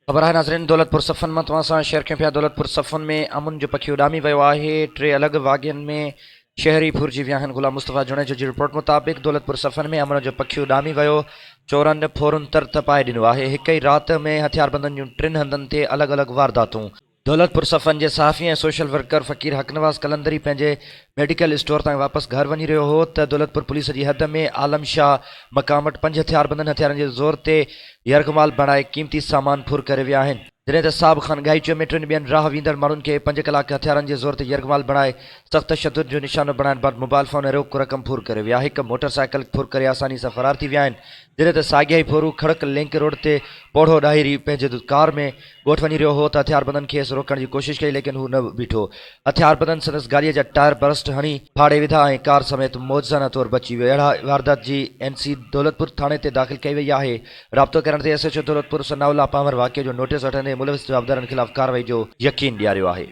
ख़बर है नाज़रीन, दौलतपुर सफ़न में तव्हां सां शेयर कयूं पिया। दौलतपुर सफ़न में अमुन जो पखी उॾामी वियो आहे। 3 अलॻि वाक़िअनि में शहरी फ़ुरजी विया आहिनि। गुलाम मुस्तफ़ा जुणे जी रिपोर्ट मुताबिक़ दौलतपुर सफ़न में अमुन जो पखी उॾामी वियो। चोरनि फोरुन तर तपाए ॾिनो आहे। हिक ई राति में हथियारबंदनि जूं 3 हंधनि ते अलॻि अलॻि वारदातूं। दौलतपुर सफ़न जे सहाफ़ी ऐं सोशल वर्कर फ़कीर हक़नवाज़ कलंदरी पंहिंजे मेडिकल स्टोर ताईं वापसि घर वञी रहियो हो त दौलतपुर पुलिस जी हद में आलम शाह मक़ाम वटि 5 हथियारबंदनि हथियारनि जे ज़ोर ते यरगमाल बणाए क़ीमती सामान फुर करे विया आहिनि। जॾहिं त साहिब ख़ान गाइचो में 3 ॿियनि राह वेंदड़ माण्हुनि खे 5 कलाक हथियारनि जे ज़ोर ते यरगमाल बणाए सख़्त तशद्दुद जो निशानो बणाइण बैदि मोबाइल फ़ोन ऐं रोक रक़म फुर करे विया। हिकु मोटरसाइकिल फुर करे आसानी सां फ़रार थी विया आहिनि। जॾहिं त साॻिया ई फोरू खड़क लिंक रोड ते पोढ़ो ॾाहिरी पंहिंजे कार में ॻोठ वञी रहियो हो त हथियारबंदनि खेसि रोकण जी कोशिशि कई, लेकिन हू न बीठो। हथियारबंदनि संदसि गाॾीअ जा टायर बरस्ट हणी फाड़े विधा ऐं कार समेत मौज़ाना तौरु बची वियो। अहिड़ा वारदात जी NC दौलतपुर थाणे ते दाख़िल कई वई आहे। राब्तो करण ते SHO दौलतपुर सनाउल्ला पामर वाक़िए जो नोटिस वठंदे मुलविस जवाबदारनि ख़िलाफ़ कार्रवाई जो यकीन ॾियारियो आहे।